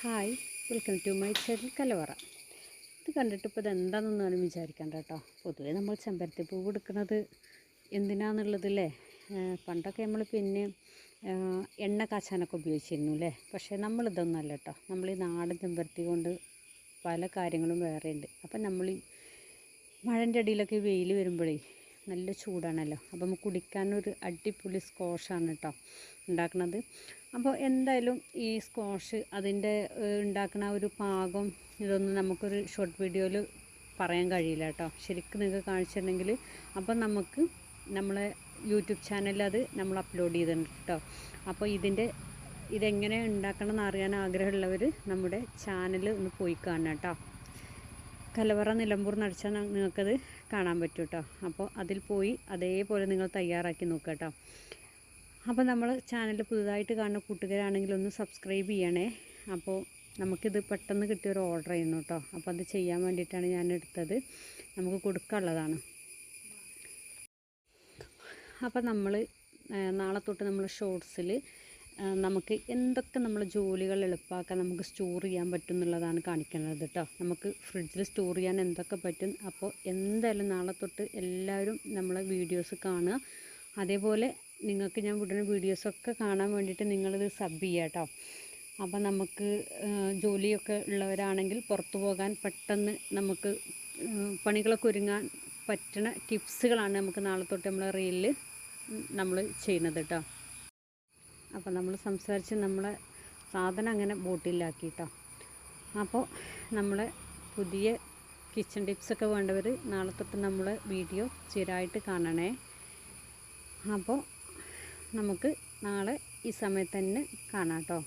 Hi, welcome to my channel Kalavara. ഇത് കണ്ടിട്ട് ഇപ്പോൾ ഇതെന്താണെന്നൊന്നും വിചാരിക്കണ്ട കേട്ടോ. പൊതുവേ നമ്മൾ ചെമ്പരത്തി പൂവ് എടുക്കുന്നത് എന്തിനാണെന്നുള്ളതല്ലേ. പണ്ടൊക്കെ നമ്മൾ പിന്നെ എണ്ണ കാച്ചാനൊക്കെ ഉപയോഗിച്ചിരുന്നു അല്ലേ. പക്ഷേ നമ്മളിതൊന്നും അല്ല കേട്ടോ. നമ്മൾ ഈ നാടൻ ചെമ്പരത്തി കൊണ്ട് പല കാര്യങ്ങളും വേറെ ഉണ്ട്. അപ്പം നമ്മൾ ഈ മഴൻ്റെ അടിയിലൊക്കെ വെയിൽ വരുമ്പോഴേ നല്ല ചൂടാണല്ലോ. അപ്പം നമുക്ക് കുടിക്കാനൊരു അടിപൊളി സ്ക്വാഷാണ് കേട്ടോ ഉണ്ടാക്കുന്നത്. അപ്പോൾ എന്തായാലും ഈ സ്ക്വാഷ് അതിൻ്റെ ഉണ്ടാക്കുന്ന ഒരു പാകം ഇതൊന്നും നമുക്കൊരു ഷോർട്ട് വീഡിയോയിൽ പറയാൻ കഴിയില്ല കേട്ടോ. ശരിക്കും നിങ്ങൾക്ക് കാണിച്ചിട്ടുണ്ടെങ്കിൽ അപ്പം നമുക്ക് നമ്മളെ യൂട്യൂബ് ചാനലിൽ അത് നമ്മൾ അപ്ലോഡ് ചെയ്തിട്ടുണ്ട് കേട്ടോ. അപ്പോൾ ഇതെങ്ങനെ ഉണ്ടാക്കണം എന്ന് അറിയാൻ ആഗ്രഹമുള്ളവർ നമ്മുടെ ചാനൽ ഒന്ന് പോയി കാണണം കേട്ടോ. കലവറ നിലമ്പൂർ നടിച്ചാൽ നിങ്ങൾക്കത് കാണാൻ പറ്റും കേട്ടോ. അപ്പോൾ അതിൽ പോയി അതേപോലെ നിങ്ങൾ തയ്യാറാക്കി നോക്കുക കേട്ടോ. അപ്പോൾ നമ്മൾ ചാനൽ പുതുതായിട്ട് കാണുന്ന കൂട്ടുകാരാണെങ്കിൽ ഒന്ന് സബ്സ്ക്രൈബ് ചെയ്യണേ. അപ്പോൾ നമുക്കിത് പെട്ടെന്ന് കിട്ടിയൊരു ഓർഡർ ചെയ്യുന്നു കേട്ടോ. അപ്പോൾ അത് ചെയ്യാൻ വേണ്ടിയിട്ടാണ് ഞാൻ എടുത്തത്. നമുക്ക് കൊടുക്കാനുള്ളതാണ്. അപ്പോൾ നമ്മൾ നാളെ തൊട്ട് നമ്മൾ ഷോർട്സിൽ നമുക്ക് എന്തൊക്കെ നമ്മൾ ജോലികൾ എളുപ്പമാക്കാൻ നമുക്ക് സ്റ്റോർ ചെയ്യാൻ പറ്റും എന്നുള്ളതാണ് കാണിക്കുന്നത് കേട്ടോ. നമുക്ക് ഫ്രിഡ്ജിൽ സ്റ്റോർ ചെയ്യാൻ എന്തൊക്കെ പറ്റും. അപ്പോൾ എന്തായാലും നാളെ തൊട്ട് എല്ലാവരും നമ്മളെ വീഡിയോസ് കാണുക. അതേപോലെ നിങ്ങൾക്ക് ഞാൻ വിടുന്ന വീഡിയോസൊക്കെ കാണാൻ വേണ്ടിയിട്ട് നിങ്ങളിത് സബ് ചെയ്യുക കേട്ടോ. അപ്പോൾ നമുക്ക് ജോലിയൊക്കെ ഉള്ളവരാണെങ്കിൽ പുറത്തു പോകാൻ പെട്ടെന്ന് നമുക്ക് പണികളൊക്കെ ഒരുങ്ങാൻ പറ്റുന്ന ടിപ്സുകളാണ് നമുക്ക് നാളെ തൊട്ട് നമ്മളെ റീലിൽ നമ്മൾ ചെയ്യുന്നത് കേട്ടോ. അപ്പോൾ നമ്മൾ സംസാരിച്ച് നമ്മളെ സാധനം അങ്ങനെ ബോട്ടിലാക്കി കേട്ടോ. അപ്പോൾ നമ്മളെ പുതിയ കിച്ചൺ ടിപ്സൊക്കെ വേണ്ടവർ നാളെ തൊട്ട് നമ്മളെ വീഡിയോ സ്ഥിരമായിട്ട് കാണണേ. അപ്പോൾ നമുക്ക് നാളെ ഈ സമയത്ത് തന്നെ കാണാം കേട്ടോ.